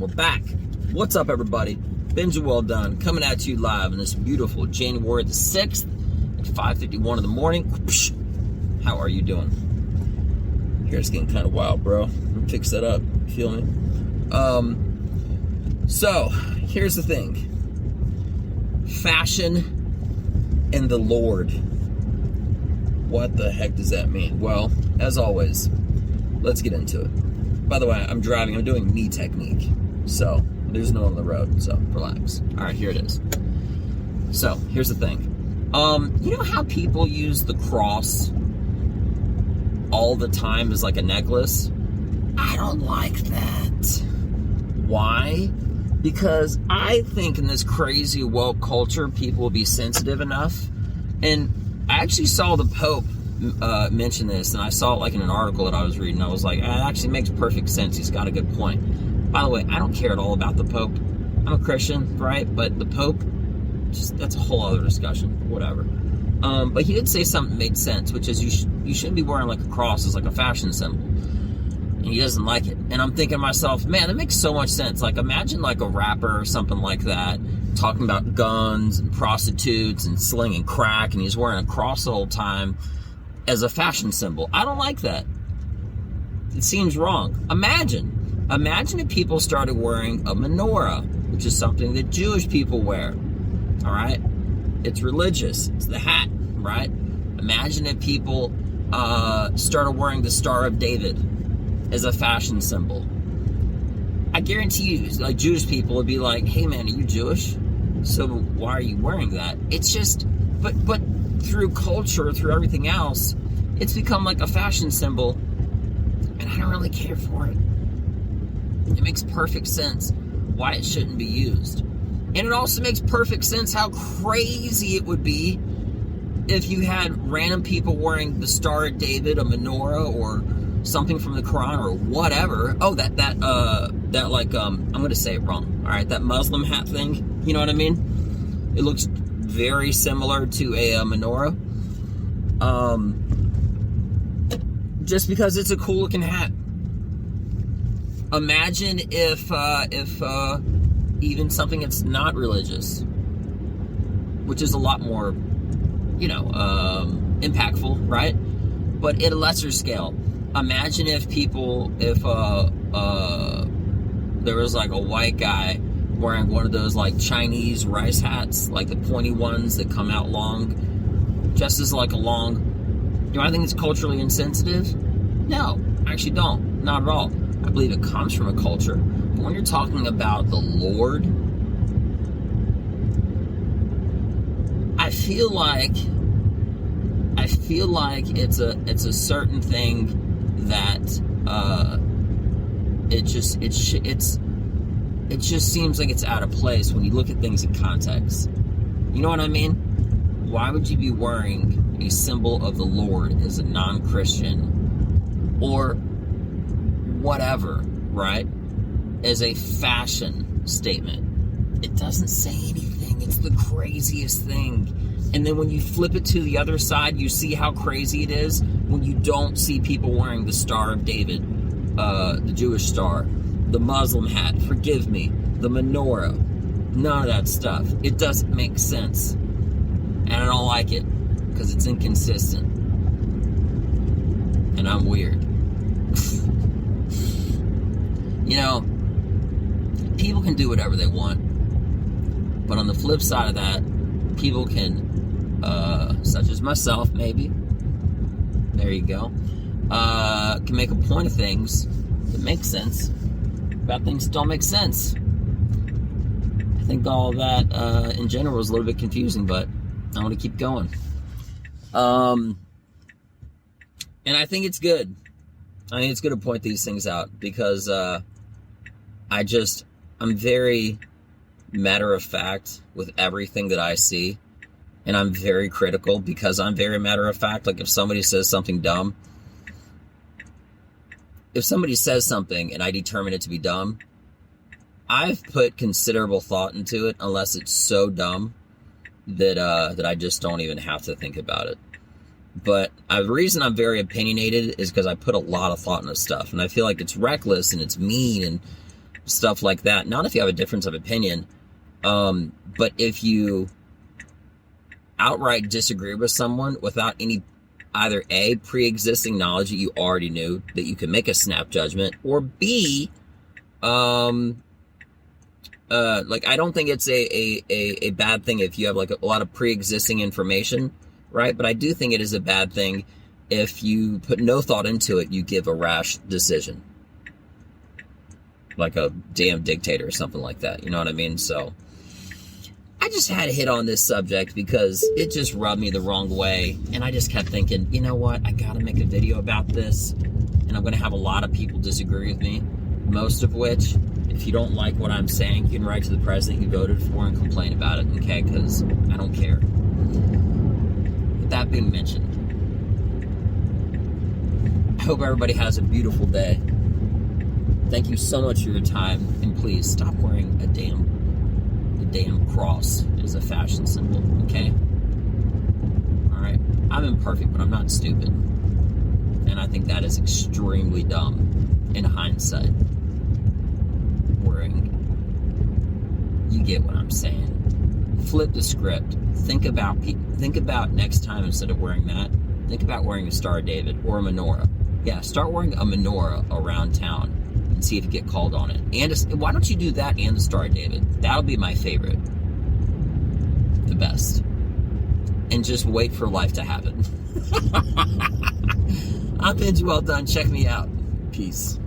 We're back. What's up, everybody? Benja Welldone coming at you live on this beautiful January the 6th at 5:51 in the morning. How are you doing? Hair's getting kind of wild, bro. Fix that up. Feel me? So, here's the thing. Fashion and the Lord. What the heck does that mean? Well, as always, let's get into it. By the way, I'm driving. I'm doing me technique. So, there's no one on the road. So, relax. All right, here it is. So, here's the thing. You know how people use the cross all the time as like a necklace? I don't like that. Why? Because I think in this crazy woke culture, people will be sensitive enough. And I actually saw the Pope mention this, and I saw it like in an article that I was reading. I was like, it actually makes perfect sense. He's got a good point. By the way, I don't care at all about the Pope. I'm a Christian, right? But the Pope, just that's a whole other discussion. Whatever. But he did say something that made sense, which is you shouldn't be wearing like a cross as like a fashion symbol. And he doesn't like it. And I'm thinking to myself, man, that makes so much sense. Like, imagine like a rapper or something like that talking about guns and prostitutes and slinging crack, and he's wearing a cross the whole time as a fashion symbol. I don't like that. It seems wrong. Imagine if people started wearing a menorah, which is something that Jewish people wear. All right? It's religious. It's the hat, right? Imagine if people started wearing the Star of David as a fashion symbol. I guarantee you, like, Jewish people would be like, hey man, are you Jewish? So why are you wearing that? It's just, but through culture, through everything else, it's become like a fashion symbol, and I don't really care for it. It makes perfect sense why it shouldn't be used. And it also makes perfect sense how crazy it would be if you had random people wearing the Star of David, a menorah, or something from the Quran or whatever. Oh, that like, I'm going to say it wrong. All right, that Muslim hat thing. You know what I mean? It looks very similar to a menorah. Just because it's a cool looking hat. Imagine if even something that's not religious, which is a lot more, impactful, right? But at a lesser scale. Imagine if there was like a white guy wearing one of those like Chinese rice hats, like the pointy ones that come out long, just as like a long. Do I think it's culturally insensitive? No, I actually don't. Not at all. I believe it comes from a culture. But when you're talking about the Lord, I feel like it's a certain thing that it just seems like it's out of place when you look at things in context. You know what I mean? Why would you be wearing a symbol of the Lord as a non-Christian or whatever, right? As a fashion statement? It doesn't say anything. It's the craziest thing. And then when you flip it to the other side, you see how crazy it is when you don't see people wearing the Star of David, the Jewish star, the Muslim hat, forgive me, the menorah, none of that stuff. It doesn't make sense. And I don't like it because it's inconsistent. And I'm weird. People can do whatever they want. But on the flip side of that, people can, such as myself, maybe, there you go, can make a point of things that make sense about things that don't make sense. I think all of that, in general, is a little bit confusing, but I want to keep going. And I think it's good. I think it's good to point these things out because I'm very matter of fact with everything that I see, and I'm very critical because I'm very matter of fact. Like, if somebody says something dumb, if somebody says something and I determine it to be dumb, I've put considerable thought into it, unless it's so dumb that I just don't even have to think about it. But the reason I'm very opinionated is because I put a lot of thought into stuff, and I feel like it's reckless and it's mean, and stuff like that. Not if you have a difference of opinion, but if you outright disagree with someone without any either A, pre-existing knowledge that you already knew that you can make a snap judgment, or B, like, I don't think it's a bad thing if you have like a lot of pre-existing information, right? But I do think it is a bad thing if you put no thought into it, you give a rash decision. Like a damn dictator or something like that. You know what I mean? So I just had to hit on this subject because it just rubbed me the wrong way. And I just kept thinking, you know what? I got to make a video about this. And I'm going to have a lot of people disagree with me. Most of which, if you don't like what I'm saying, you can write to the president you voted for and complain about it, okay? Because I don't care. With that being mentioned, I hope everybody has a beautiful day. Thank you so much for your time, and please stop wearing the damn cross as a fashion symbol, okay? Alright? I'm imperfect, but I'm not stupid. And I think that is extremely dumb in hindsight. You get what I'm saying. Flip the script. Think about next time, instead of wearing that, think about wearing a Star of David or a menorah. Yeah, start wearing a menorah around town and see if you get called on it. And why don't you do that and the Star of David? That'll be my favorite. The best. And just wait for life to happen. I'm Benja Welldone. Check me out. Peace.